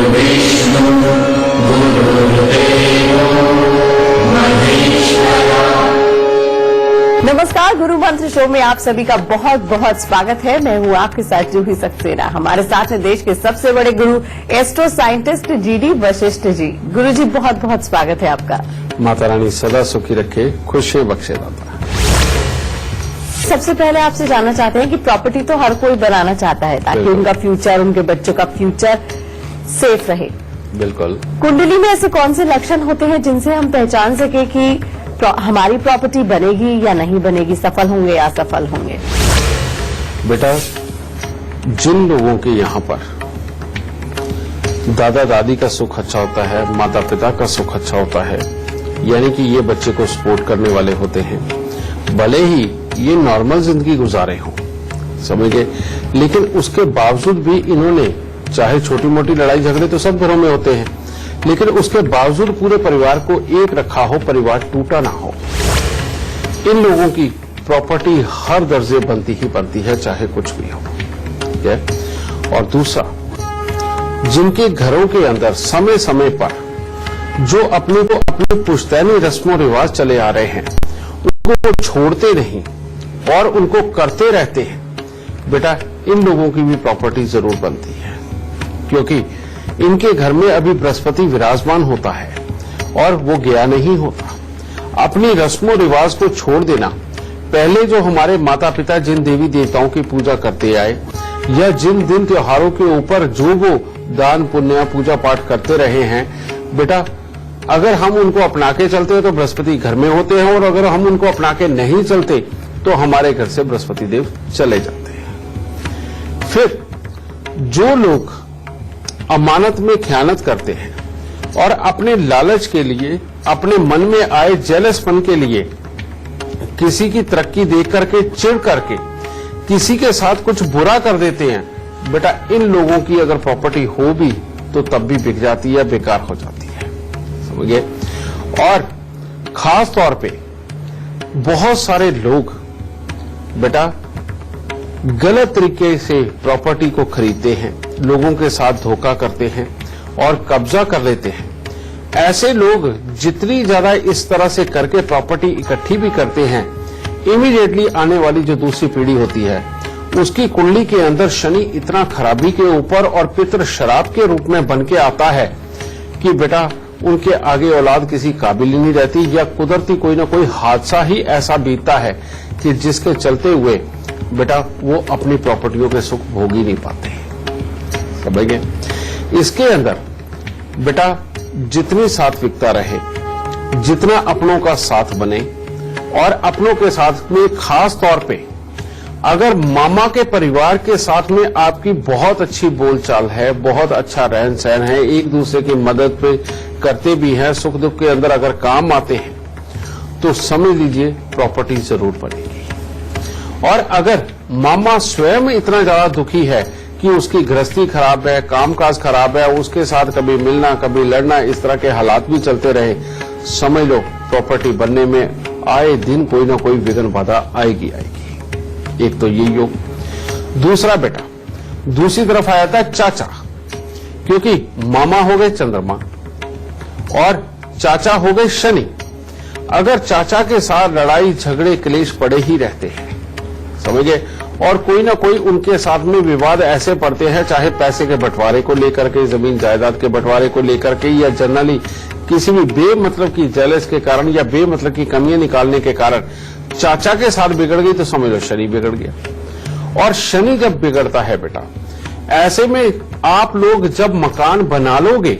विष्णु गुरुदेवो महेश्वरा। नमस्कार, गुरु मंत्र शो में आप सभी का बहुत बहुत स्वागत है। मैं हूँ आपके साथ जूही सक्सेना। हमारे साथ है देश के सबसे बड़े गुरु astro scientist GD Vashishtha ji. गुरु जी बहुत बहुत स्वागत है आपका। माता रानी सदा सुखी रखे, खुशियां बख्शे दाता। सबसे पहले आपसे जानना चाहते हैं कि प्रॉपर्टी तो हर कोई बनाना चाहता है ताकि उनका फ्यूचर, उनके बच्चों का फ्यूचर सेफ रहे। बिल्कुल। कुंडली में ऐसे कौन से लक्षण होते हैं जिनसे हम पहचान सके कि हमारी प्रॉपर्टी बनेगी या नहीं बनेगी, सफल होंगे या असफल होंगे? बेटा, जिन लोगों के यहाँ पर दादा दादी का सुख अच्छा होता है, माता पिता का सुख अच्छा होता है, यानी कि ये बच्चे को सपोर्ट करने वाले होते हैं, भले ही ये नॉर्मल जिंदगी गुजारे हों, समझ गए, लेकिन उसके बावजूद भी इन्होंने, चाहे छोटी मोटी लड़ाई झगड़े तो सब घरों में होते हैं, लेकिन उसके बावजूद पूरे परिवार को एक रखा हो, परिवार टूटा ना हो। इन लोगों की प्रॉपर्टी हर दर्जे बनती ही बनती है, चाहे कुछ भी हो। ठीक है। और दूसरा, जिनके घरों के अंदर समय समय पर जो अपने पुश्तैनी रस्मों रिवाज चले आ रहे हैं उनको वो छोड़ते नहीं और उनको करते रहते हैं, बेटा इन लोगों की भी प्रॉपर्टी जरूर बनती है, क्योंकि इनके घर में अभी बृहस्पति विराजमान होता है और वो गया नहीं होता। अपनी रस्मों रिवाज को छोड़ देना, पहले जो हमारे माता पिता जिन देवी देवताओं की पूजा करते आए या जिन दिन त्योहारों के ऊपर जो वो दान पुण्य पूजा पाठ करते रहे हैं, बेटा अगर हम उनको अपना के चलते हैं तो बृहस्पति घर में होते हैं, और अगर हम उनको अपना के नहीं चलते तो हमारे घर से बृहस्पति देव चले जाते हैं। फिर जो लोग अमानत में खयानत करते हैं और अपने लालच के लिए, अपने मन में आए जेलसपन के लिए, किसी की तरक्की देख करके चिढ़ करके किसी के साथ कुछ बुरा कर देते हैं, बेटा इन लोगों की अगर प्रॉपर्टी हो भी तो तब भी बिक जाती है, बेकार हो जाती है, समझिए। और खास तौर पे बहुत सारे लोग बेटा गलत तरीके से प्रॉपर्टी को खरीदते हैं, लोगों के साथ धोखा करते हैं और कब्जा कर लेते हैं। ऐसे लोग जितनी ज्यादा इस तरह से करके प्रॉपर्टी इकट्ठी भी करते हैं, इमीडिएटली आने वाली जो दूसरी पीढ़ी होती है उसकी कुंडली के अंदर शनि इतना खराबी के ऊपर और पितृ शराब के रूप में बन के आता है कि बेटा उनके आगे औलाद किसी काबिल ही नहीं रहती, या कुदरती कोई ना कोई हादसा ही ऐसा बीतता है कि जिसके चलते हुए बेटा वो अपनी प्रॉपर्टियों के सुख भोग ही नहीं पाते, समझ गए। इसके अंदर बेटा जितनी सात्विकता रहे, जितना अपनों का साथ बने, और अपनों के साथ में खास तौर पे अगर मामा के परिवार के साथ में आपकी बहुत अच्छी बोलचाल है, बहुत अच्छा रहन सहन है, एक दूसरे की मदद पे करते भी हैं, सुख दुख के अंदर अगर काम आते हैं, तो समझ लीजिए प्रॉपर्टी जरूर बनेगी। और अगर मामा स्वयं इतना ज्यादा दुखी है कि उसकी गृहस्थी खराब है, कामकाज खराब है, उसके साथ कभी मिलना कभी लड़ना, इस तरह के हालात भी चलते रहे, समझ लो प्रॉपर्टी बनने में आए दिन कोई ना कोई विघ्न बाधा आएगी आएगी। एक तो ये योग। दूसरा बेटा, दूसरी तरफ आया था चाचा, क्योंकि मामा हो गए चंद्रमा और चाचा हो गए शनि। अगर चाचा के साथ लड़ाई झगड़े क्लेश पड़े ही रहते हैं, समझे, और कोई ना कोई उनके साथ में विवाद ऐसे पड़ते हैं, चाहे पैसे के बंटवारे को लेकर के, जमीन जायदाद के बंटवारे को लेकर के, या जनरली किसी भी बेमतलब की जेलस के कारण या बेमतलब की कमियां निकालने के कारण चाचा के साथ बिगड़ गई, तो समझ लो शनि बिगड़ गया। और शनि जब बिगड़ता है बेटा, ऐसे में आप लोग जब मकान बना लोगे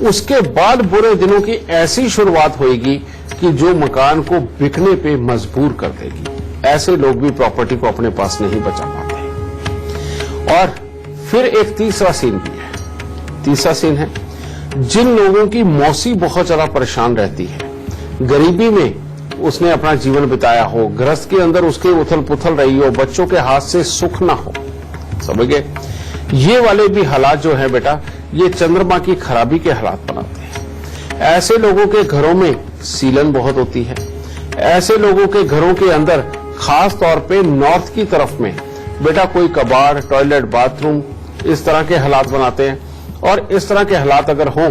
उसके बाद बुरे दिनों की ऐसी शुरुआत होगी कि जो मकान को बिकने पे मजबूर कर देगी। ऐसे लोग भी प्रॉपर्टी को अपने पास नहीं बचा पाते। और फिर एक तीसरा सीन भी है। तीसरा सीन है जिन लोगों की मौसी बहुत ज्यादा परेशान रहती है, गरीबी में उसने अपना जीवन बिताया हो, गृहस्थ के अंदर उसके उथल पुथल रही हो, बच्चों के हाथ से सुख ना हो, समझ गए। ये वाले भी हालात जो है बेटा, ये चंद्रमा की खराबी के हालात बनाते हैं। ऐसे लोगों के घरों में सीलन बहुत होती है। ऐसे लोगों के घरों के अंदर खास तौर पे नॉर्थ की तरफ में बेटा कोई कबाड़, टॉयलेट, बाथरूम, इस तरह के हालात बनाते हैं। और इस तरह के हालात अगर हों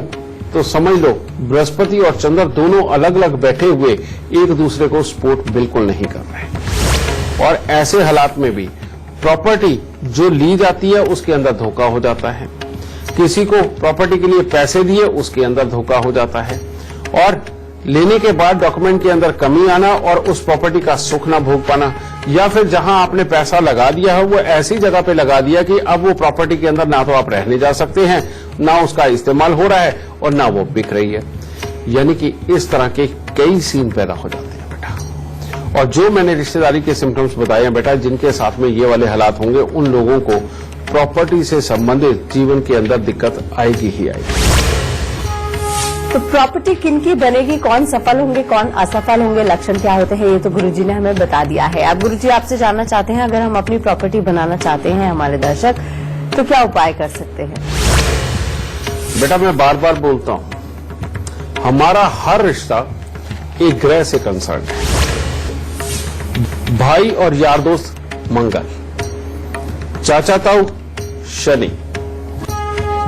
तो समझ लो बृहस्पति और चंद्र दोनों अलग अलग बैठे हुए एक दूसरे को सपोर्ट बिल्कुल नहीं कर रहे। और ऐसे हालात में भी प्रॉपर्टी जो ली जाती है उसके अंदर धोखा हो जाता है। किसी को प्रॉपर्टी के लिए पैसे दिए उसके अंदर धोखा हो जाता है, और लेने के बाद डॉक्यूमेंट के अंदर कमी आना और उस प्रॉपर्टी का सुख ना भोग पाना, या फिर जहां आपने पैसा लगा दिया है वो ऐसी जगह पे लगा दिया कि अब वो प्रॉपर्टी के अंदर ना तो आप रहने जा सकते हैं, ना उसका इस्तेमाल हो रहा है और ना वो बिक रही है। यानी कि इस तरह के कई सीन पैदा हो जाते हैं बेटा। और जो मैंने रिश्तेदारी के सिम्टम्स बताए हैं बेटा, जिनके साथ में ये वाले हालात होंगे, उन लोगों को प्रॉपर्टी से संबंधित जीवन के अंदर दिक्कत आएगी ही आएगी। तो प्रॉपर्टी किनकी बनेगी, कौन सफल होंगे, कौन असफल होंगे, लक्षण क्या होते हैं, ये तो गुरुजी ने हमें बता दिया है। अब गुरुजी आपसे जानना चाहते हैं, अगर हम अपनी प्रॉपर्टी बनाना चाहते हैं हमारे दर्शक, तो क्या उपाय कर सकते हैं? बेटा मैं बार बार बोलता हूं, हमारा हर रिश्ता एक ग्रह से कंसर्न है। भाई और यार दोस्त मंगल, चाचा ताऊ शनि,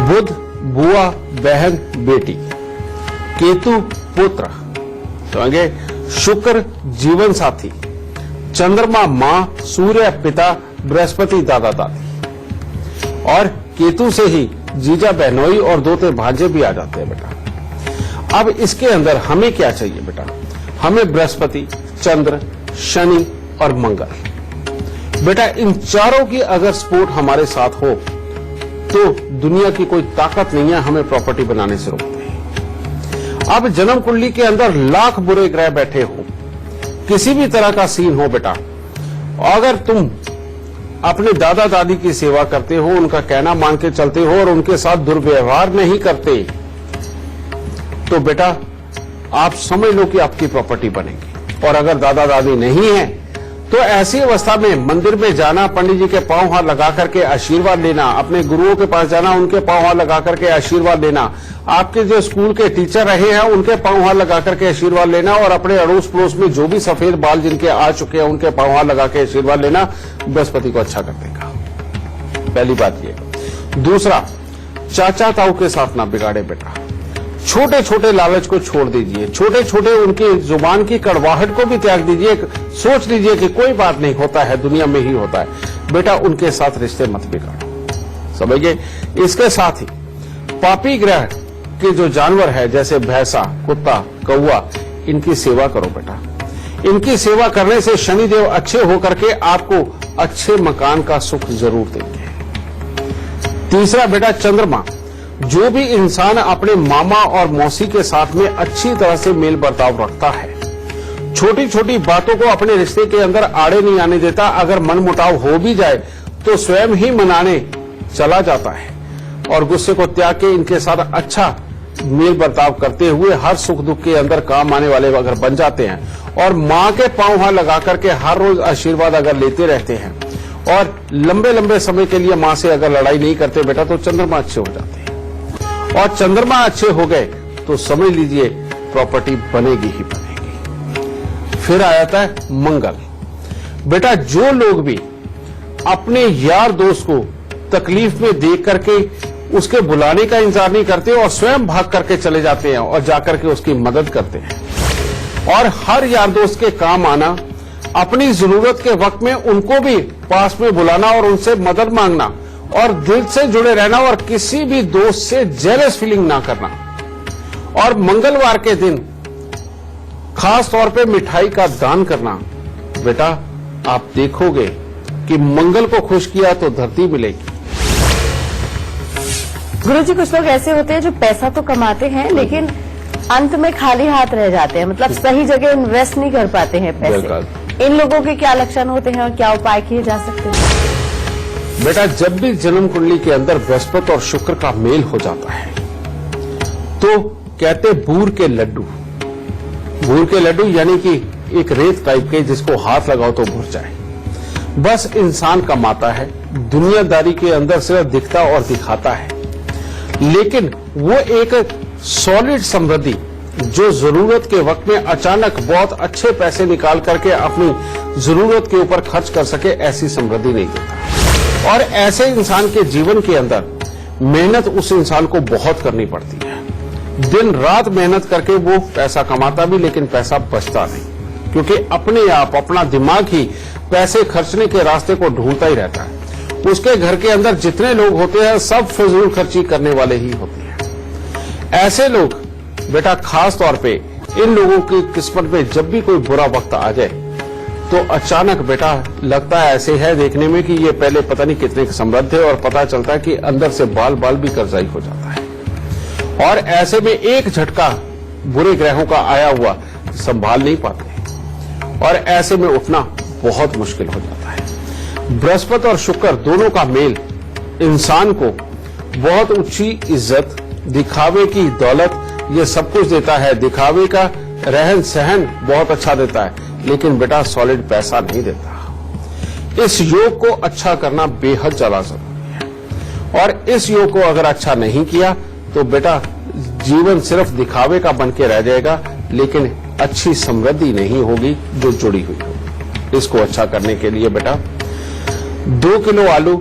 बुध बुआ बहन बेटी, केतु पुत्र, समझे, शुक्र जीवन साथी, चंद्रमा मां, सूर्य पिता, बृहस्पति दादा दादी, और केतु से ही जीजा बहनोई और दोते भांजे भी आ जाते हैं बेटा। अब इसके अंदर हमें क्या चाहिए बेटा? हमें बृहस्पति, चंद्र, शनि और मंगल। बेटा इन चारों की अगर सपोर्ट हमारे साथ हो तो दुनिया की कोई ताकत नहीं है हमें प्रॉपर्टी बनाने से रोकते। अब जन्म कुंडली के अंदर लाख बुरे ग्रह बैठे हो, किसी भी तरह का सीन हो बेटा, अगर तुम अपने दादा दादी की सेवा करते हो, उनका कहना मान के चलते हो और उनके साथ दुर्व्यवहार नहीं करते, तो बेटा आप समझ लो कि आपकी प्रॉपर्टी बनेगी। और अगर दादा दादी नहीं है तो ऐसी अवस्था में मंदिर में जाना, पंडित जी के पांव हाथ लगा करके आशीर्वाद लेना, अपने गुरुओं के पास जाना, उनके पांव हाथ लगा करके आशीर्वाद लेना, आपके जो स्कूल के टीचर रहे हैं उनके पांव हाथ लगा करके आशीर्वाद लेना, और अपने अड़ोस पड़ोस में जो भी सफेद बाल जिनके आ चुके हैं उनके पांव हाथ लगा के आशीर्वाद लेना, बृहस्पति को अच्छा कर देगा। पहली बात ये। दूसरा, चाचा ताऊ के साथ ना बिगाड़े बेटा। छोटे छोटे लालच को छोड़ दीजिए, छोटे छोटे उनकी जुबान की कड़वाहट को भी त्याग दीजिए। सोच लीजिए कि कोई बात नहीं, होता है दुनिया में ही होता है बेटा, उनके साथ रिश्ते मत बिगाड़ो, समझिए। इसके साथ ही पापी ग्रह के जो जानवर है जैसे भैंसा, कुत्ता, कौवा, इनकी सेवा करो बेटा। इनकी सेवा करने से शनिदेव अच्छे होकर के आपको अच्छे मकान का सुख जरूर देंगे। तीसरा बेटा, चंद्रमा, जो भी इंसान अपने मामा और मौसी के साथ में अच्छी तरह से मेल बर्ताव रखता है, छोटी छोटी बातों को अपने रिश्ते के अंदर आड़े नहीं आने देता, अगर मनमुटाव हो भी जाए तो स्वयं ही मनाने चला जाता है, और गुस्से को त्याग के इनके साथ अच्छा मेल बर्ताव करते हुए हर सुख दुख के अंदर काम आने वाले अगर बन जाते हैं, और मां के पांव हाथ लगा करके हर रोज आशीर्वाद अगर लेते रहते हैं, और लंबे लंबे समय के लिए मां से अगर लड़ाई नहीं करते बेटा, तो चंद्रमा अच्छे हो जाते हैं। और चंद्रमा अच्छे हो गए तो समझ लीजिए प्रॉपर्टी बनेगी ही बनेगी। फिर आ जाता है मंगल। बेटा जो लोग भी अपने यार दोस्त को तकलीफ में देख करके उसके बुलाने का इंतजार नहीं करते और स्वयं भाग करके चले जाते हैं और जाकर के उसकी मदद करते हैं, और हर यार दोस्त के काम आना, अपनी जरूरत के वक्त में उनको भी पास में बुलाना और उनसे मदद मांगना, और दिल से जुड़े रहना, और किसी भी दोस्त से जेलस फीलिंग ना करना। और मंगलवार के दिन खास तौर पे मिठाई का दान करना। बेटा आप देखोगे कि मंगल को खुश किया तो धरती मिलेगी। गुरुजी कुछ लोग ऐसे होते हैं जो पैसा तो कमाते हैं लेकिन अंत में खाली हाथ रह जाते हैं, मतलब सही जगह इन्वेस्ट नहीं कर पाते हैं पैसे। इन लोगों के क्या लक्षण होते हैं और क्या उपाय किए जा सकते हैं? बेटा जब भी जन्म कुंडली के अंदर बृहस्पति और शुक्र का मेल हो जाता है तो कहते बूर के लड्डू यानी कि एक रेत टाइप के जिसको हाथ लगाओ तो भुर जाए। बस इंसान कमाता है, दुनियादारी के अंदर सिर्फ दिखता और दिखाता है, लेकिन वो एक सॉलिड समृद्धि जो जरूरत के वक्त में अचानक बहुत अच्छे पैसे निकाल करके अपनी जरूरत के ऊपर खर्च कर सके, ऐसी समृद्धि नहीं देता। और ऐसे इंसान के जीवन के अंदर मेहनत उस इंसान को बहुत करनी पड़ती है। दिन रात मेहनत करके वो पैसा कमाता भी, लेकिन पैसा बचता नहीं, क्योंकि अपने आप अपना दिमाग ही पैसे खर्चने के रास्ते को ढूंढता ही रहता है। उसके घर के अंदर जितने लोग होते हैं सब फिजूल खर्ची करने वाले ही होते हैं। ऐसे लोग बेटा खास तौर पे इन लोगों की किस्मत में जब भी कोई बुरा वक्त आ जाए तो अचानक बेटा लगता है ऐसे है देखने में कि ये पहले पता नहीं कितने समृद्ध थे, और पता चलता है कि अंदर से बाल बाल भी कर्जाई हो जाता है। और ऐसे में एक झटका बुरे ग्रहों का आया हुआ संभाल नहीं पाते, और ऐसे में उठना बहुत मुश्किल हो जाता है। बृहस्पति और शुक्र दोनों का मेल इंसान को बहुत ऊंची इज्जत, दिखावे की दौलत, ये सब कुछ देता है। दिखावे का रहन सहन बहुत अच्छा देता है, लेकिन बेटा सॉलिड पैसा नहीं देता। इस योग को अच्छा करना बेहद ज्यादा जरूरी है, और इस योग को अगर अच्छा नहीं किया तो बेटा जीवन सिर्फ दिखावे का बन के रह जाएगा, लेकिन अच्छी समृद्धि नहीं होगी जो जुड़ी हुई होगी। इसको अच्छा करने के लिए बेटा 2 किलो आलू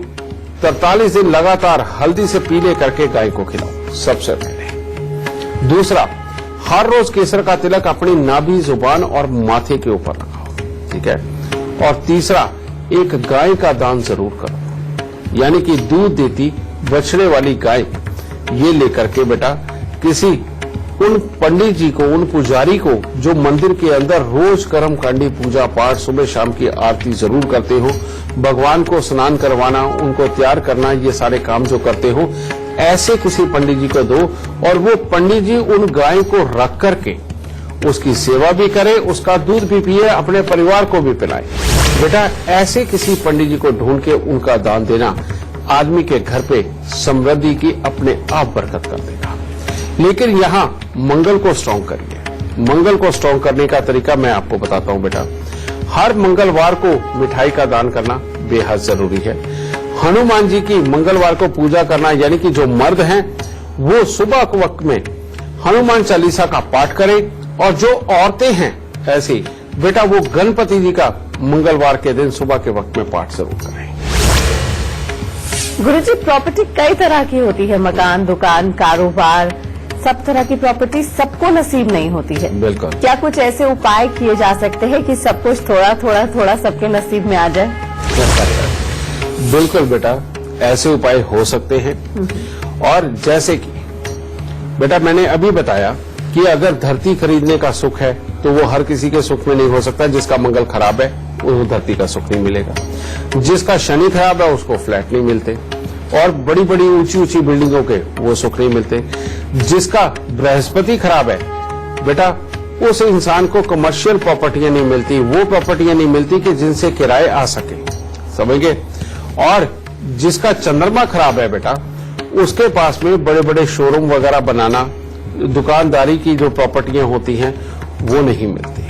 43 दिन लगातार हल्दी से पीले करके गाय को खिलाओ सबसे पहले। दूसरा, हर रोज केसर का तिलक अपनी नाभि, जुबान और माथे के ऊपर लगाओ, ठीक है। और तीसरा, एक गाय का दान जरूर करो, यानी कि दूध देती बछड़े वाली गाय ये लेकर के बेटा किसी उन पंडित जी को, उन पुजारी को जो मंदिर के अंदर रोज कर्म कांडी पूजा पाठ सुबह शाम की आरती जरूर करते हो, भगवान को स्नान करवाना, उनको तैयार करना, ये सारे काम जो करते हो, ऐसे किसी पंडित जी को दो, और वो पंडित जी उन गाय को रख करके उसकी सेवा भी करे, उसका दूध भी पिए, अपने परिवार को भी पिलाए। बेटा ऐसे किसी पंडित जी को ढूंढ के उनका दान देना आदमी के घर पे समृद्धि की अपने आप बरकत कर देगा। लेकिन यहाँ मंगल को स्ट्रांग करिए। मंगल को स्ट्रांग करने का तरीका मैं आपको बताता हूँ बेटा। हर मंगलवार को मिठाई का दान करना बेहद जरूरी है। हनुमान जी की मंगलवार को पूजा करना, यानी कि जो मर्द हैं वो सुबह के वक्त में हनुमान चालीसा का पाठ करें, और जो औरतें हैं ऐसी बेटा वो गणपति जी का मंगलवार के दिन सुबह के वक्त में पाठ जरूर करें। गुरुजी, प्रॉपर्टी कई तरह की होती है, मकान, दुकान, कारोबार, सब तरह की प्रॉपर्टी सबको नसीब नहीं होती है। बिल्कुल। क्या कुछ ऐसे उपाय किए जा सकते हैं कि सब कुछ थोड़ा थोड़ा थोड़ा सबके नसीब में आ जाए? बिल्कुल बेटा, ऐसे उपाय हो सकते हैं। और जैसे कि बेटा मैंने अभी बताया कि अगर धरती खरीदने का सुख है तो वो हर किसी के सुख में नहीं हो सकता। जिसका मंगल खराब है उसको धरती का सुख नहीं मिलेगा, जिसका शनि खराब है उसको फ्लैट नहीं मिलते, और बड़ी बड़ी ऊंची ऊंची बिल्डिंगों के वो सुख नहीं मिलते। जिसका बृहस्पति खराब है बेटा उस इंसान को कमर्शियल प्रॉपर्टियां नहीं मिलती, वो प्रॉपर्टियां नहीं मिलती कि जिनसे किराए आ सके, समझ गए। और जिसका चंद्रमा खराब है बेटा उसके पास में बड़े बड़े शोरूम वगैरह बनाना, दुकानदारी की जो प्रॉपर्टियां होती हैं वो नहीं मिलती।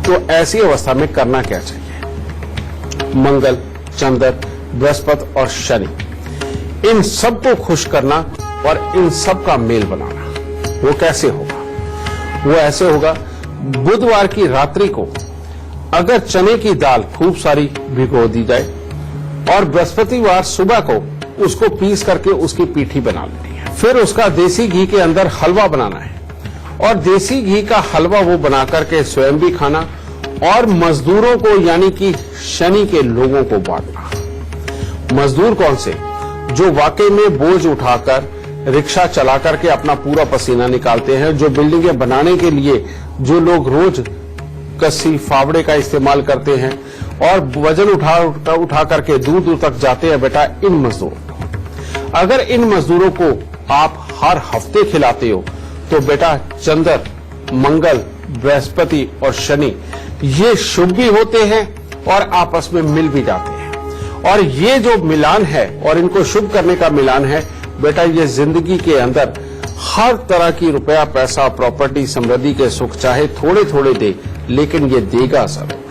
तो ऐसी अवस्था में करना क्या चाहिए? मंगल, चंद्र, बृहस्पति और शनि, इन सबको खुश करना और इन सब का मेल बनाना। वो कैसे होगा? वो ऐसे होगा, बुधवार की रात्रि को अगर चने की दाल खूब सारी भिगो दी जाए, और बृहस्पतिवार सुबह को उसको पीस करके उसकी पीठी बना लेनी है। फिर उसका देसी घी के अंदर हलवा बनाना है, और देसी घी का हलवा वो बना करके स्वयं भी खाना, और मजदूरों को यानी कि शनि के लोगों को बांटना। मजदूर कौन से? जो वाकई में बोझ उठाकर रिक्शा चला करके अपना पूरा पसीना निकालते हैं, जो बिल्डिंगें बनाने के लिए जो लोग रोज कस्सी फावड़े का इस्तेमाल करते हैं और वजन उठा करके दूर दूर तक जाते हैं बेटा, इन मजदूरों को अगर इन मजदूरों को आप हर हफ्ते खिलाते हो तो बेटा चंद्र, मंगल, बृहस्पति और शनि ये शुभ भी होते हैं और आपस में मिल भी जाते हैं। और ये जो मिलान है और इनको शुभ करने का मिलान है बेटा, ये जिंदगी के अंदर हर तरह की रुपया, पैसा, प्रॉपर्टी, समृद्धि के सुख चाहे थोड़े थोड़े दे, लेकिन ये देगा जरूर।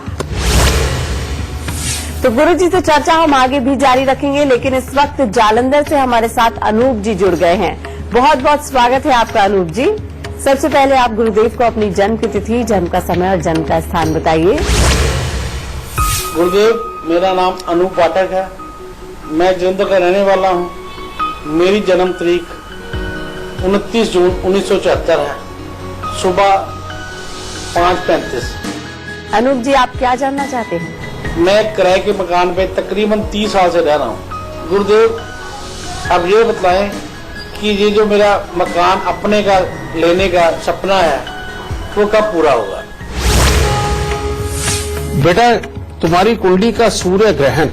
तो गुरुजी से चर्चा हम आगे भी जारी रखेंगे, लेकिन इस वक्त जालंधर से हमारे साथ अनूप जी जुड़ गए हैं। बहुत बहुत स्वागत है आपका अनूप जी। सबसे पहले आप गुरुदेव को अपनी जन्म की तिथि, जन्म का समय और जन्म का स्थान बताइए। गुरुदेव, मेरा नाम अनूप पाठक है। मैं जलंधर का रहने वाला हूँ। मेरी जन्म तारीख 29 जून 1974 है, सुबह 5:35। अनूप जी, आप क्या जानना चाहते हैं? मैं किराए के मकान पे तकरीबन 30 साल से रह रहा हूँ। गुरुदेव, अब ये बताएं कि ये जो मेरा मकान अपने का लेने का सपना है वो कब पूरा होगा? बेटा, तुम्हारी कुंडली का सूर्य ग्रहण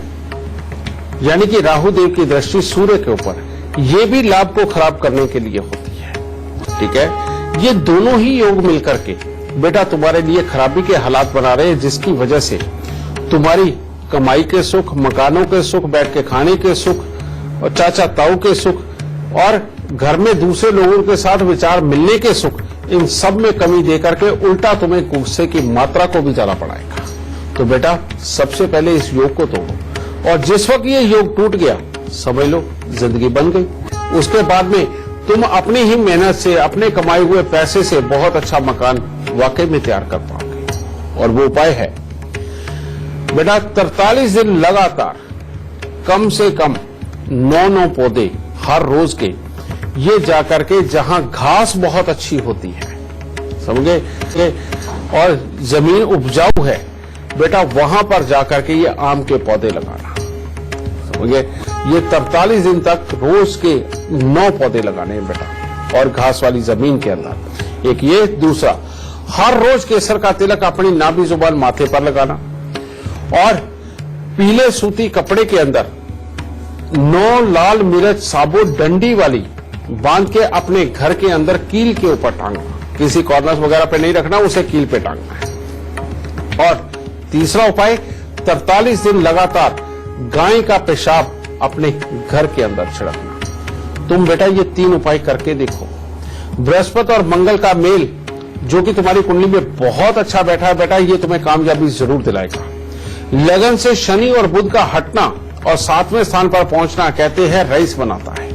यानी कि राहु देव की दृष्टि सूर्य के ऊपर, ये भी लाभ को खराब करने के लिए होती है। ठीक है, ये दोनों ही योग मिलकर के बेटा तुम्हारे लिए खराबी के हालात बना रहे हैं, जिसकी वजह से तुम्हारी कमाई के सुख, मकानों के सुख, बैठ के खाने के सुख और चाचा ताऊ के सुख और घर में दूसरे लोगों के साथ विचार मिलने के सुख, इन सब में कमी देकर के उल्टा तुम्हें गुस्से की मात्रा को भी ज्यादा बढ़ाएगा। तो बेटा, सबसे पहले इस योग को तोड़ो, और जिस वक्त ये योग टूट गया समझ लो जिंदगी बन गई। उसके बाद में तुम अपनी ही मेहनत से, अपने कमाए हुए पैसे से बहुत अच्छा मकान वाकई में तैयार कर पाओगे। और वो उपाय है बेटा, 43 दिन लगातार कम से कम 9 पौधे हर रोज के ये जाकर के जहां घास बहुत अच्छी होती है, समझे, और जमीन उपजाऊ है बेटा, वहां पर जाकर के ये आम के पौधे लगाना, समझे। ये 43 दिन तक रोज के 9 पौधे लगाने हैं बेटा, और घास वाली जमीन के अंदर। एक ये, दूसरा हर रोज केसर का तिलक अपनी नाभि जुबान माथे पर लगाना, और पीले सूती कपड़े के अंदर 9 लाल मिर्च साबुत डंडी वाली बांध के अपने घर के अंदर कील के ऊपर टांगना, किसी कॉर्नर वगैरह पे नहीं रखना, उसे कील पे टांगना है। और तीसरा उपाय, 43 दिन लगातार गाय का पेशाब अपने घर के अंदर छिड़कना। तुम बेटा ये 3 उपाय करके देखो। बृहस्पति और मंगल का मेल जो कि तुम्हारी कुंडली में बहुत अच्छा बैठा है बेटा, ये तुम्हें कामयाबी जरूर दिलाएगा। लगन से शनि और बुध का हटना और 7वें स्थान पर पहुंचना कहते हैं रईस बनाता है,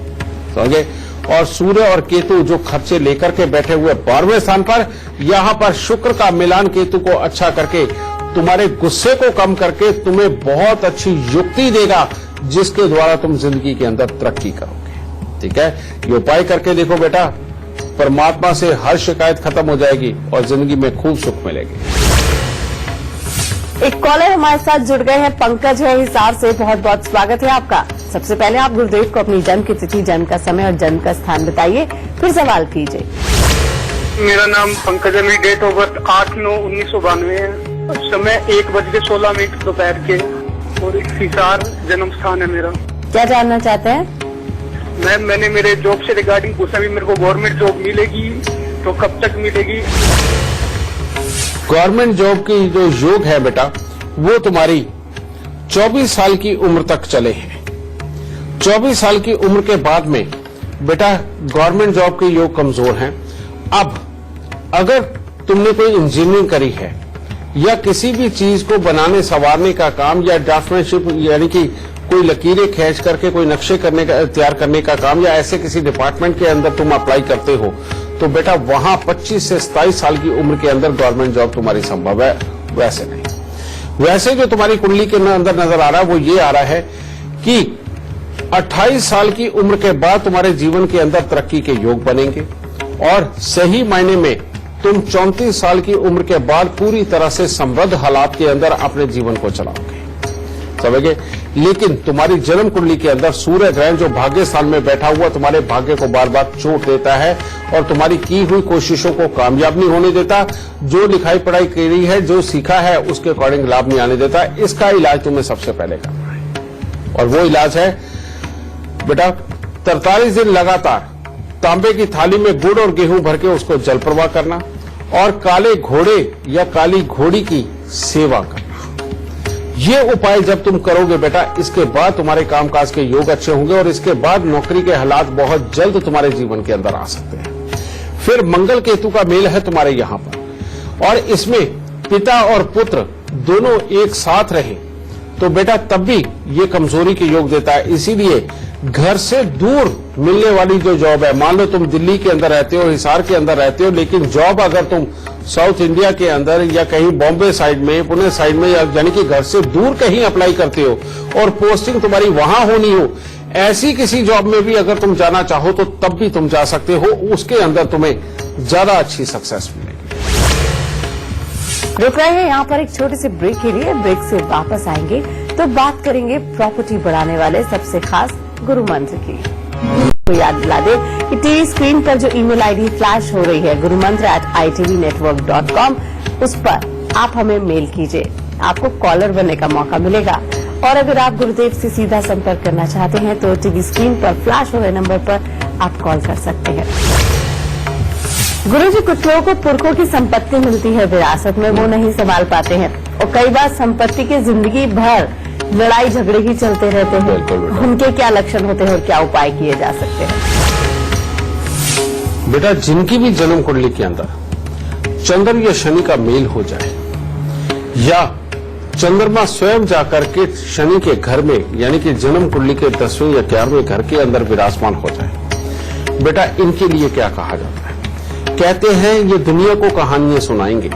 समझे। और सूर्य और केतु जो खर्चे लेकर के बैठे हुए 12वें स्थान पर, यहां पर शुक्र का मिलान केतु को अच्छा करके तुम्हारे गुस्से को कम करके तुम्हें बहुत अच्छी युक्ति देगा, जिसके द्वारा तुम जिंदगी के अंदर तरक्की करोगे। ठीक है, ये उपाय करके देखो बेटा, परमात्मा से हर शिकायत खत्म हो जाएगी और जिंदगी में खूब सुख मिलेगी। एक कॉलर हमारे साथ जुड़ गए हैं, पंकज है हिसार से। बहुत बहुत स्वागत है आपका। सबसे पहले आप गुरुदेव को अपनी जन्म की तिथि, जन्म का समय और जन्म का स्थान बताइए, फिर सवाल कीजिए। मेरा नाम पंकज है, मेरी डेट ऑफ बर्थ 8/9/1992 है, समय 1:16 दोपहर के, और हिसार जन्म स्थान है मेरा। क्या जानना चाहते हैं? मैंने मेरे जॉब से रिगार्डिंग पूछा भी, मेरे को गवर्नमेंट जॉब मिलेगी तो कब तक मिलेगी? गवर्नमेंट जॉब की जो योग है बेटा, वो तुम्हारी 24 साल की उम्र तक चले हैं। 24 साल की उम्र के बाद में बेटा गवर्नमेंट जॉब के योग कमजोर हैं। अब अगर तुमने कोई इंजीनियरिंग करी है या किसी भी चीज को बनाने संवारने का काम, या ड्राफ्टमैनशिप यानी कि कोई लकीरें खींच करके कोई नक्शे करने का, तैयार करने का काम, या ऐसे किसी डिपार्टमेंट के अंदर तुम अप्लाई करते हो, तो बेटा वहां 25 से 27 साल की उम्र के अंदर गवर्नमेंट जॉब तुम्हारी संभव है। वैसे नहीं। वैसे जो तुम्हारी कुंडली के अंदर नजर आ रहा है वो ये आ रहा है कि 28 साल की उम्र के बाद तुम्हारे जीवन के अंदर तरक्की के योग बनेंगे, और सही मायने में तुम 34 साल की उम्र के बाद पूरी तरह से समृद्ध हालात के अंदर अपने जीवन को चलाओगे, समझे। लेकिन तुम्हारी जन्म कुंडली के अंदर सूर्य ग्रहण जो भाग्य स्थान में बैठा हुआ तुम्हारे भाग्य को बार बार चोट देता है और तुम्हारी की हुई कोशिशों को कामयाब नहीं होने देता। जो लिखाई पढ़ाई करी है, जो सीखा है, उसके अकॉर्डिंग लाभ नहीं आने देता। इसका इलाज तुम्हें सबसे पहले करना है, और वो इलाज है बेटा 43 दिन लगातार तांबे की थाली में गुड़ और गेहूं भर के उसको जल प्रवाह करना, और काले घोड़े या काली घोड़ी की सेवा करना। ये उपाय जब तुम करोगे बेटा, इसके बाद तुम्हारे कामकाज के योग अच्छे होंगे, और इसके बाद नौकरी के हालात बहुत जल्द तुम्हारे जीवन के अंदर आ सकते हैं। फिर मंगल केतु का मेल है तुम्हारे यहां पर, और इसमें पिता और पुत्र दोनों एक साथ रहे तो बेटा तब भी ये कमजोरी के योग देता है। इसीलिए घर से दूर मिलने वाली जो जॉब है, मान लो तुम दिल्ली के अंदर रहते हो, हिसार के अंदर रहते हो, लेकिन जॉब अगर तुम साउथ इंडिया के अंदर या कहीं बॉम्बे साइड में, पुणे साइड में, यानी कि घर से दूर कहीं अप्लाई करते हो और पोस्टिंग तुम्हारी वहां होनी हो, ऐसी किसी जॉब में भी अगर तुम जाना चाहो तो तब भी तुम जा सकते हो, उसके अंदर तुम्हें ज्यादा अच्छी सक्सेस मिलेगी। रुक रहे हैं यहाँ पर एक छोटे से ब्रेक के लिए। ब्रेक से वापस आएंगे तो बात करेंगे प्रॉपर्टी बढ़ाने वाले सबसे खास गुरु मंत्र की। तो याद दिला दे कि टीवी स्क्रीन पर जो ईमेल आईडी फ्लैश हो रही है gurumantra@itvnetwork.com, उस पर आप हमें मेल कीजिए, आपको कॉलर बनने का मौका मिलेगा। और अगर आप गुरुदेव से सीधा संपर्क करना चाहते हैं तो टीवी स्क्रीन पर फ्लैश हो रहे नंबर पर आप कॉल कर सकते हैं। गुरुजी, कुछ लोगों को पुरखों की संपत्ति मिलती है विरासत में, वो नहीं संभाल पाते हैं और कई बार संपत्ति की जिंदगी भर लड़ाई झगड़े ही चलते रहते हैं। उनके क्या लक्षण होते हैं और क्या उपाय किए जा सकते हैं? बेटा, जिनकी भी जन्म कुंडली के अंदर चंद्र या शनि का मेल हो जाए या चंद्रमा स्वयं जाकर के शनि के घर में यानी कि जन्म कुंडली के 10वें या 11वें घर के अंदर विराजमान हो जाए, बेटा इनके लिए क्या कहा जाता है? कहते हैं ये दुनिया को कहानियां सुनाएंगे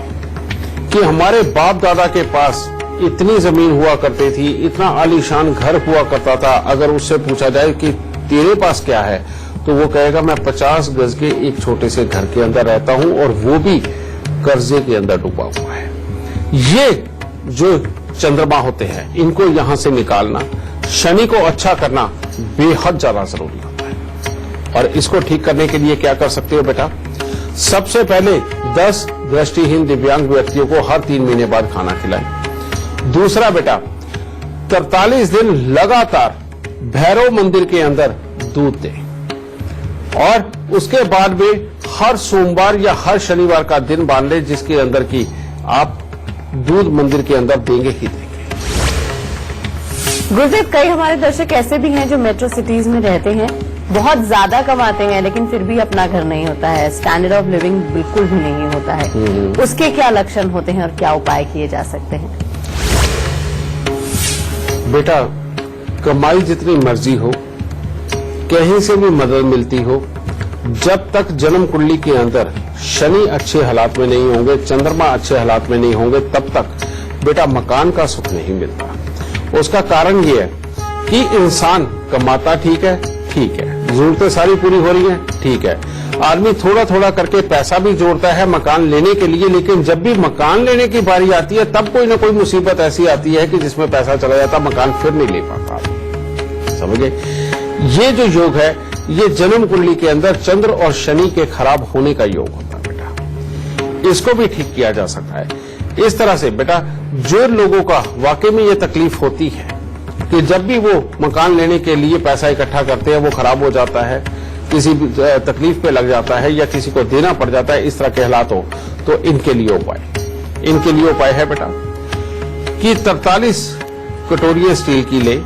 कि हमारे बाप दादा के पास इतनी जमीन हुआ करती थी, इतना आलीशान घर हुआ करता था। अगर उससे पूछा जाए कि तेरे पास क्या है तो वो कहेगा मैं 50 गज के एक छोटे से घर के अंदर रहता हूं और वो भी कर्जे के अंदर डूबा हुआ है। ये जो चंद्रमा होते हैं इनको यहां से निकालना, शनि को अच्छा करना बेहद ज्यादा जरूरी होता है। और इसको ठीक करने के लिए क्या कर सकते हो बेटा? सबसे पहले 10 दृष्टिहीन दिव्यांग व्यक्तियों को हर 3 महीने बाद खाना खिलाएं। दूसरा बेटा, 43 दिन लगातार भैरव मंदिर के अंदर दूध दें और उसके बाद में हर सोमवार या हर शनिवार का दिन बांध लें जिसके अंदर की आप दूध मंदिर के अंदर देंगे ही देंगे। गुरुदेव, कई हमारे दर्शक ऐसे भी हैं जो मेट्रो सिटीज में रहते हैं, बहुत ज्यादा कमाते हैं लेकिन फिर भी अपना घर नहीं होता है, स्टैंडर्ड ऑफ लिविंग बिल्कुल भी नहीं होता है। उसके क्या लक्षण होते हैं और क्या उपाय किए जा सकते हैं? बेटा, कमाई जितनी मर्जी हो, कहीं से भी मदद मिलती हो, जब तक जन्म कुंडली के अंदर शनि अच्छे हालात में नहीं होंगे, चंद्रमा अच्छे हालात में नहीं होंगे, तब तक बेटा मकान का सुख नहीं मिलता। उसका कारण ये है कि इंसान कमाता ठीक है, जरूरतें सारी पूरी हो रही हैं, ठीक है, आदमी थोड़ा थोड़ा करके पैसा भी जोड़ता है मकान लेने के लिए, लेकिन जब भी मकान लेने की बारी आती है तब कोई ना कोई मुसीबत ऐसी आती है कि जिसमें पैसा चला जाता, मकान फिर नहीं ले पाता। समझे? ये जो योग है ये जन्म कुंडली के अंदर चंद्र और शनि के खराब होने का योग होता है बेटा। इसको भी ठीक किया जा सकता है इस तरह से बेटा, जो लोगों का वाकई में ये तकलीफ होती है कि जब भी वो मकान लेने के लिए पैसा इकट्ठा करते हैं वो खराब हो जाता है, किसी तकलीफ पे लग जाता है या किसी को देना पड़ जाता है, इस तरह के हालात हो तो इनके लिए उपाय है बेटा कि 43 कटोरियां स्टील की ले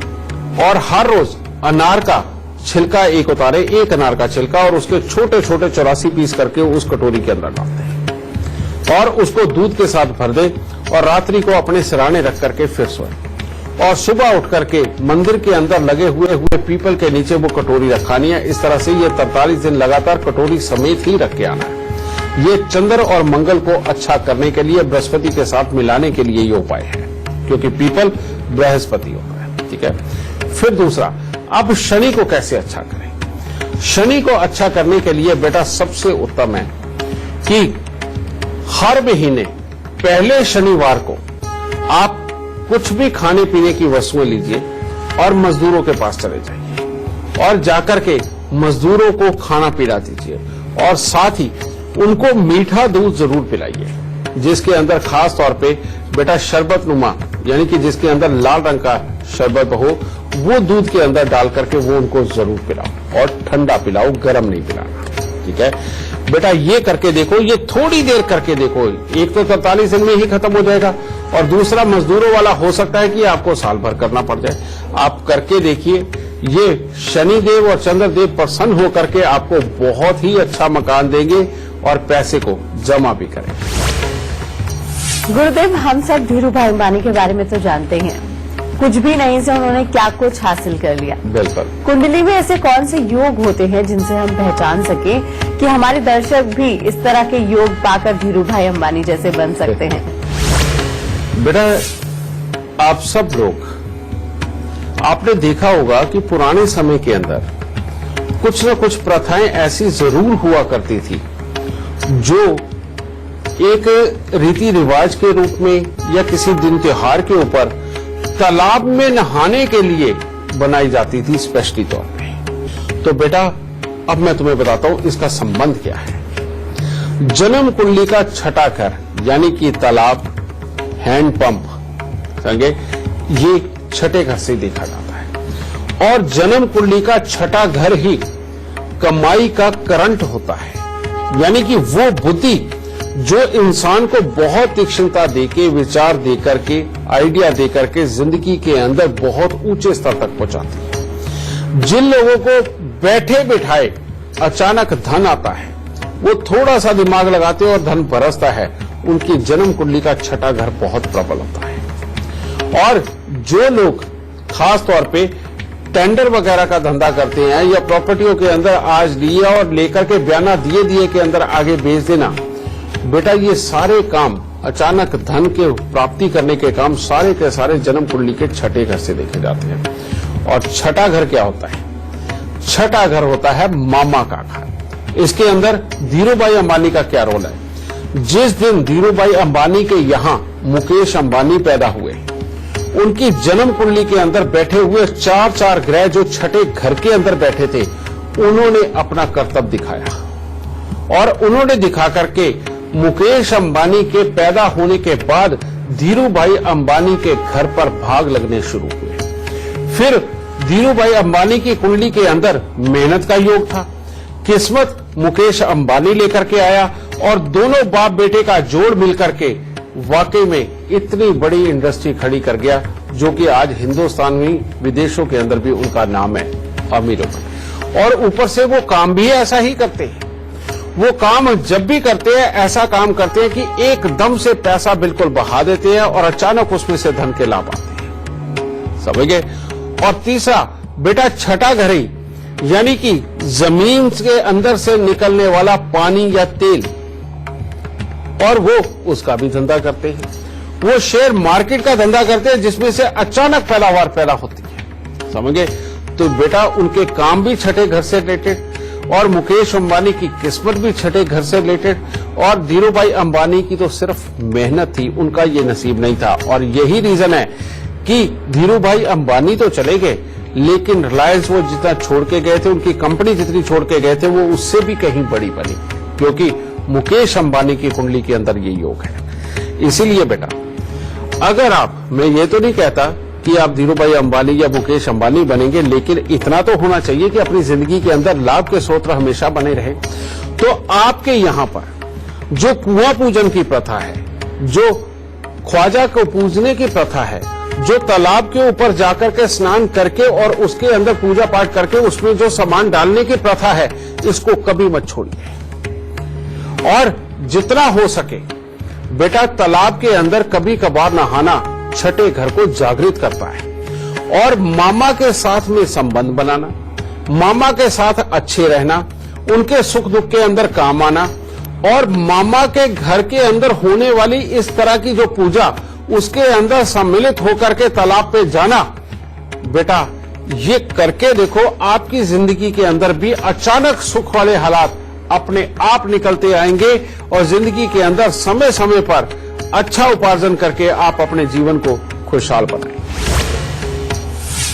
और हर रोज अनार का छिलका एक उतारे, एक अनार का छिलका और उसके छोटे छोटे 84 पीस करके उस कटोरी के अंदर डाल दें और उसको दूध के साथ भर दे और रात्रि को अपने सिराने रख करके फिर सोए और सुबह उठ करके मंदिर के अंदर लगे हुए पीपल के नीचे वो कटोरी रखानी है। इस तरह से ये 43 दिन लगातार कटोरी समेत ही रख के आना है। ये चंद्र और मंगल को अच्छा करने के लिए, बृहस्पति के साथ मिलाने के लिए ये उपाय है क्योंकि पीपल बृहस्पति होता है। ठीक है। फिर दूसरा, अब शनि को कैसे अच्छा करें? शनि को अच्छा करने के लिए बेटा सबसे उत्तम है कि हर महीने पहले शनिवार को आप कुछ भी खाने पीने की वस्तुएं लीजिए और मजदूरों के पास चले जाइए और जाकर के मजदूरों को खाना पिला दीजिए और साथ ही उनको मीठा दूध जरूर पिलाइए जिसके अंदर खास तौर पे बेटा शरबत नुमा यानी कि जिसके अंदर लाल रंग का शरबत हो वो दूध के अंदर डाल करके वो उनको जरूर पिलाओ और ठंडा पिलाओ, गर्म नहीं पिलाना। ठीक है बेटा, ये करके देखो, ये थोड़ी देर करके देखो। एक तो 43 दिन में ही खत्म हो जाएगा और दूसरा मजदूरों वाला हो सकता है कि आपको साल भर करना पड़ जाए। आप करके देखिए, ये शनिदेव और चंद्रदेव प्रसन्न होकर के आपको बहुत ही अच्छा मकान देंगे और पैसे को जमा भी करेंगे। गुरुदेव, हम सब धीरू भाई अंबानी के बारे में तो जानते हैं, कुछ भी नहीं से उन्होंने क्या कुछ हासिल कर लिया। बिल्कुल। कुंडली में ऐसे कौन से योग होते हैं जिनसे हम पहचान सके कि हमारे दर्शक भी इस तरह के योग पाकर धीरू भाई अंबानी जैसे बन सकते हैं? बेटा, आप सब लोग आपने देखा होगा कि पुराने समय के अंदर कुछ न कुछ प्रथाएं ऐसी जरूर हुआ करती थी जो एक रीति रिवाज के रूप में या किसी दिन त्योहार के ऊपर तालाब में नहाने के लिए बनाई जाती थी स्पेशली तौर पे। तो बेटा अब मैं तुम्हें बताता हूं इसका संबंध क्या है। जन्म कुंडली का छठा घर यानी कि तालाब, हैंडपंप, समझे, ये छठे घर से देखा जाता है। और जन्म कुंडली का छठा घर ही कमाई का करंट होता है, यानी कि वो बुद्धि जो इंसान को बहुत तीक्ष्णता देके, विचार देकर के, आइडिया देकर के जिंदगी के अंदर बहुत ऊंचे स्तर तक पहुंचाती है। जिन लोगों को बैठे बिठाए अचानक धन आता है, वो थोड़ा सा दिमाग लगाते हैं और धन बरसता है, उनकी जन्म कुंडली का छठा घर बहुत प्रबल होता है। और जो लोग खास तौर पे टेंडर वगैरह का धंधा करते हैं या प्रॉपर्टियों के अंदर आज लिया और लेकर के बयाना दिए के अंदर आगे बेच देना, बेटा ये सारे काम, अचानक धन के प्राप्ति करने के काम सारे के सारे जन्म कुंडली के छठे घर से देखे जाते हैं। और छठा घर क्या होता है? छठा घर होता है मामा का घर। इसके अंदर धीरूभाई अंबानी का क्या रोल है? जिस दिन धीरूभाई अंबानी के यहां मुकेश अंबानी पैदा हुए, उनकी जन्म कुंडली के अंदर बैठे हुए चार ग्रह जो छठे घर के अंदर बैठे थे, उन्होंने अपना कर्तव्य दिखाया और उन्होंने दिखा करके मुकेश अंबानी के पैदा होने के बाद धीरूभाई अंबानी के घर पर भाग लगने शुरू हुए। फिर धीरूभाई अंबानी की कुंडली के अंदर मेहनत का योग था, किस्मत मुकेश अंबानी लेकर के आया और दोनों बाप बेटे का जोड़ मिलकर के वाकई में इतनी बड़ी इंडस्ट्री खड़ी कर गया जो कि आज हिंदुस्तान में, विदेशों के अंदर भी उनका नाम है, अमीरों का। और ऊपर से वो काम भी ऐसा ही करते हैं। वो काम जब भी करते हैं ऐसा काम करते हैं कि एकदम से पैसा बिल्कुल बहा देते हैं और अचानक उसमें से धन के लाभ आते हैं, समझ गए। और तीसरा बेटा छठा घर ही, यानी कि जमीन के अंदर से निकलने वाला पानी या तेल, और वो उसका भी धंधा करते हैं। वो शेयर मार्केट का धंधा करते हैं जिसमें से अचानक पैदावार पैदा होती है, समझ गए। तो बेटा उनके काम भी छठे घर से रिलेटेड, और मुकेश अंबानी की किस्मत भी छठे घर से रिलेटेड, और धीरूभाई अंबानी की तो सिर्फ मेहनत थी, उनका ये नसीब नहीं था। और यही रीजन है कि धीरूभाई अंबानी तो चले गए, लेकिन रिलायंस वो जितना छोड़ के गए थे, उनकी कंपनी जितनी छोड़ के गए थे, वो उससे भी कहीं बड़ी बनी, क्योंकि मुकेश अंबानी की कुंडली के अंदर ये योग है। इसीलिए बेटा अगर आप, मैं ये तो नहीं कहता कि आप धीरूभाई अंबानी या मुकेश अंबानी बनेंगे, लेकिन इतना तो होना चाहिए कि अपनी जिंदगी के अंदर लाभ के स्रोत हमेशा बने रहे। तो आपके यहां पर जो कुआं पूजन की प्रथा है, जो ख्वाजा को पूजने की प्रथा है, जो तालाब के ऊपर जाकर के स्नान करके और उसके अंदर पूजा पाठ करके उसमें जो सामान डालने की प्रथा है, इसको कभी मत छोड़िए। और जितना हो सके बेटा तालाब के अंदर कभी कभार नहाना छठे घर को जागृत करता है। और मामा के साथ में संबंध बनाना, मामा के साथ अच्छे रहना, उनके सुख दुख के अंदर काम आना, और मामा के घर के अंदर होने वाली इस तरह की जो पूजा, उसके अंदर सम्मिलित होकर के तालाब पे जाना, बेटा ये करके देखो, आपकी जिंदगी के अंदर भी अचानक सुख वाले हालात अपने आप निकलते आएंगे और जिंदगी के अंदर समय समय पर अच्छा उपार्जन करके आप अपने जीवन को खुशहाल बनाएं।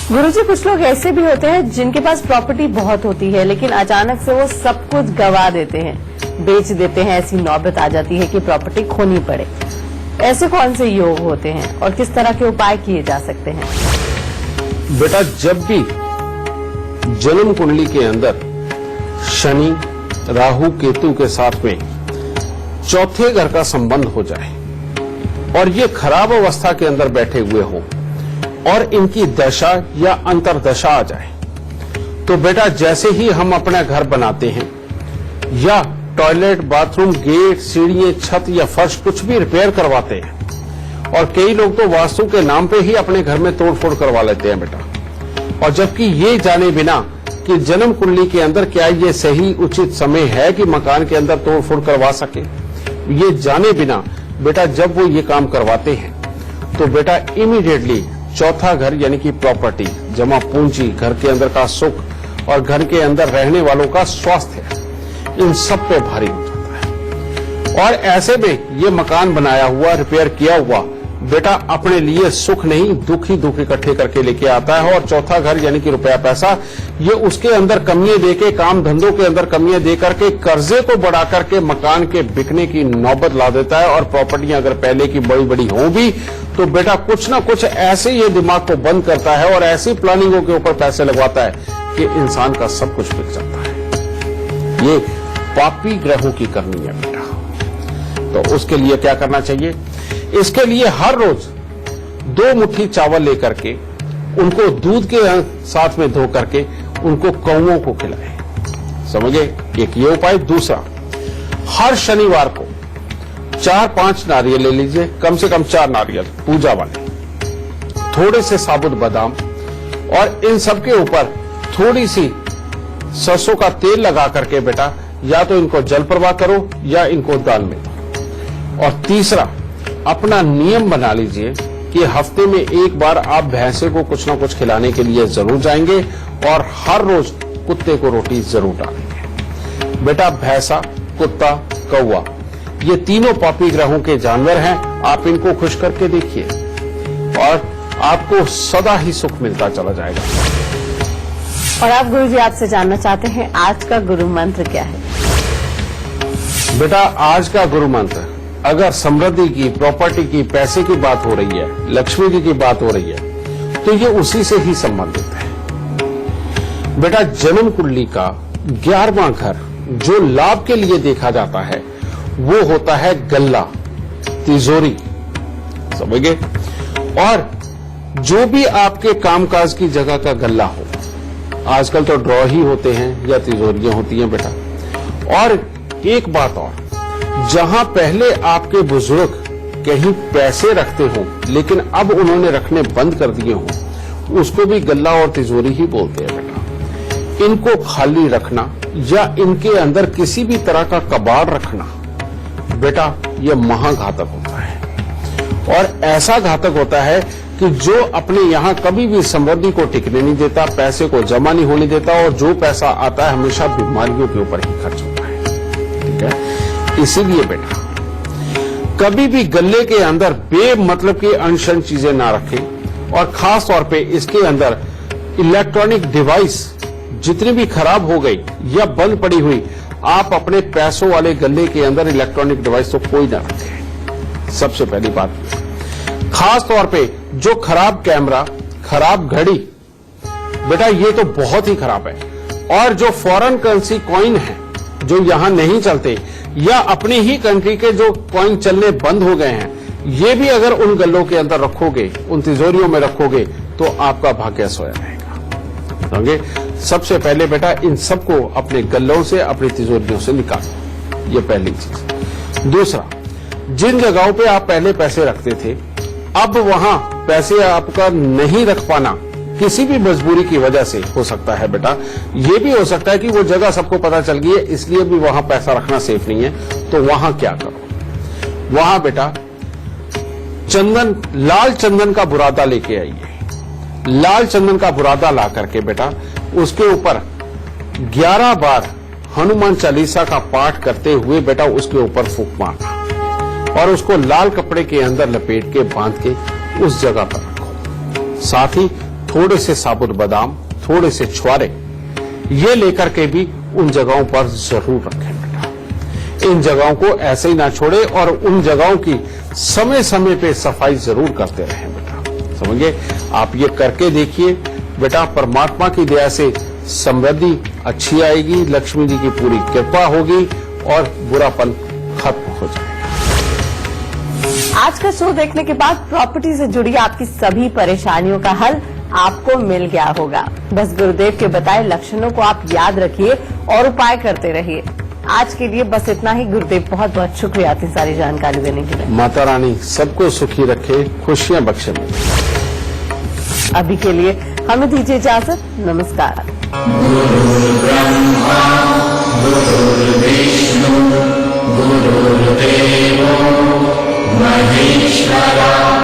गुरुजी, कुछ लोग ऐसे भी होते हैं जिनके पास प्रॉपर्टी बहुत होती है, लेकिन अचानक से वो सब कुछ गवा देते हैं, बेच देते हैं, ऐसी नौबत आ जाती है कि प्रॉपर्टी खोनी पड़े। ऐसे कौन से योग होते हैं और किस तरह के उपाय किए जा सकते हैं? बेटा जब भी जन्म कुंडली के अंदर शनि, राहु, केतु के साथ में चौथे घर का संबंध हो जाए और ये खराब अवस्था के अंदर बैठे हुए हो और इनकी दशा या अंतरदशा आ जाए, तो बेटा जैसे ही हम अपना घर बनाते हैं या टॉयलेट, बाथरूम, गेट, सीढ़ियां, छत या फर्श कुछ भी रिपेयर करवाते हैं, और कई लोग तो वास्तु के नाम पे ही अपने घर में तोड़फोड़ करवा लेते हैं बेटा। और जबकि ये जाने बिना कि जन्म कुंडली के अंदर क्या ये सही उचित समय है कि मकान के अंदर तोड़फोड़ करवा सके, ये जाने बिना बेटा जब वो ये काम करवाते हैं तो बेटा इमीडिएटली चौथा घर यानी कि प्रॉपर्टी, जमा पूंजी, घर के अंदर का सुख और घर के अंदर रहने वालों का स्वास्थ्य, इन सब पे भारी हो जाता है। और ऐसे में ये मकान बनाया हुआ, रिपेयर किया हुआ बेटा अपने लिए सुख नहीं दुख ही दुख इकट्ठे करके लेके आता है। और चौथा घर यानी कि रुपया पैसा, ये उसके अंदर कमियां देके, काम धंधों के अंदर कमियां दे करके, कर्जे को बढ़ा करके मकान के बिकने की नौबत ला देता है। और प्रॉपर्टियां अगर पहले की बड़ी बड़ी हों भी तो बेटा कुछ ना कुछ ऐसे ये दिमाग को बंद करता है और ऐसी प्लानिंगों के ऊपर पैसे लगवाता है कि इंसान का सब कुछ बिक जाता है। ये पापी ग्रहों की करनी है बेटा। तो उसके लिए क्या करना चाहिए? इसके लिए हर रोज 2 मुट्ठी चावल लेकर के उनको दूध के साथ में धो करके उनको कौओं को खिलाएं। समझे? एक ये उपाय। दूसरा, हर शनिवार को 4-5 नारियल ले लीजिए, कम से कम 4 नारियल पूजा वाले, थोड़े से साबुत बादाम, और इन सब के ऊपर थोड़ी सी सरसों का तेल लगा करके बेटा या तो इनको जल प्रवाह करो या इनको दान में दो। और तीसरा, अपना नियम बना लीजिए कि हफ्ते में एक बार आप भैंसे को कुछ ना कुछ खिलाने के लिए जरूर जाएंगे और हर रोज कुत्ते को रोटी जरूर डालेंगे। बेटा भैंसा, कुत्ता, कौवा, ये तीनों पापी ग्रहों के जानवर हैं। आप इनको खुश करके देखिए और आपको सदा ही सुख मिलता चला जाएगा। और आप गुरुजी, आपसे जानना चाहते हैं आज का गुरु मंत्र क्या है? बेटा आज का गुरु मंत्र, अगर समृद्धि की, प्रॉपर्टी की, पैसे की बात हो रही है, लक्ष्मी जी की बात हो रही है, तो ये उसी से ही संबंधित है। बेटा जन्म कुंडली का 11वां घर जो लाभ के लिए देखा जाता है वो होता है गल्ला, तिजोरी। समझ गए? और जो भी आपके कामकाज की जगह का गल्ला हो, आजकल तो ड्रॉ ही होते हैं या तिजोरियां होती हैं बेटा। और एक बात और, जहां पहले आपके बुजुर्ग कहीं पैसे रखते हो लेकिन अब उन्होंने रखने बंद कर दिए हो, उसको भी गल्ला और तिजोरी ही बोलते हैं बेटा। इनको खाली रखना या इनके अंदर किसी भी तरह का कबाड़ रखना बेटा ये महाघातक होता है। और ऐसा घातक होता है कि जो अपने यहां कभी भी समृद्धि को टिकने नहीं देता, पैसे को जमा नहीं होने देता, और जो पैसा आता है हमेशा बीमारियों के ऊपर ही खर्च होता है। ठीक है? इसीलिए बेटा कभी भी गल्ले के अंदर बेमतलब की अनशन चीजें ना रखें। और खास तौर पे इसके अंदर इलेक्ट्रॉनिक डिवाइस जितनी भी खराब हो गई या बंद पड़ी हुई, आप अपने पैसों वाले गल्ले के अंदर इलेक्ट्रॉनिक डिवाइस तो कोई ना रखे। सबसे पहली बात, खास तौर पे जो खराब कैमरा, खराब घड़ी, बेटा ये तो बहुत ही खराब है। और जो फॉरेन करेंसी कॉइन है जो यहां नहीं चलते या अपनी ही कंट्री के जो कॉइन चलने बंद हो गए हैं, ये भी अगर उन गल्लों के अंदर रखोगे, उन तिजोरियों में रखोगे तो आपका भाग्य सोया रहेगा। समझे? सबसे पहले बेटा इन सबको अपने गल्लों से, अपनी तिजोरियों से निकालो, ये पहली चीज। दूसरा, जिन जगहों पे आप पहले पैसे रखते थे, अब वहां पैसे आपका नहीं रख पाना किसी भी मजबूरी की वजह से हो सकता है बेटा। ये भी हो सकता है कि वो जगह सबको पता चल गई है इसलिए भी वहां पैसा रखना सेफ नहीं है। तो वहां क्या करो? वहां बेटा चंदन, लाल चंदन का बुरादा लेके आइए। लाल चंदन का बुरादा ला करके बेटा उसके ऊपर 11 बार हनुमान चालीसा का पाठ करते हुए बेटा उसके ऊपर फूंक मारना और उसको लाल कपड़े के अंदर लपेट के बांध के उस जगह पर रखो। साथ ही थोड़े से साबुत बादाम, थोड़े से छुआरे ये लेकर के भी उन जगहों पर जरूर रखें बेटा। इन जगहों को ऐसे ही ना छोड़े और उन जगहों की समय समय पे सफाई जरूर करते रहें बेटा। समझिए? आप ये करके देखिए बेटा, परमात्मा की दया से समृद्धि अच्छी आएगी, लक्ष्मी जी की पूरी कृपा होगी और बुरापन खत्म हो जाएगा। आज का शो देखने के बाद प्रॉपर्टी से जुड़ी आपकी सभी परेशानियों का हल आपको मिल गया होगा। बस गुरुदेव के बताए लक्षणों को आप याद रखिए और उपाय करते रहिए। आज के लिए बस इतना ही। गुरुदेव बहुत बहुत शुक्रिया इतनी सारी जानकारी देने के लिए। माता रानी सबको सुखी रखे, खुशियां बख्शे। अभी के लिए हमें दीजिए इजाजत। नमस्कार। गुरुर्विष्णु गुरुर्देवो महेश्वरा।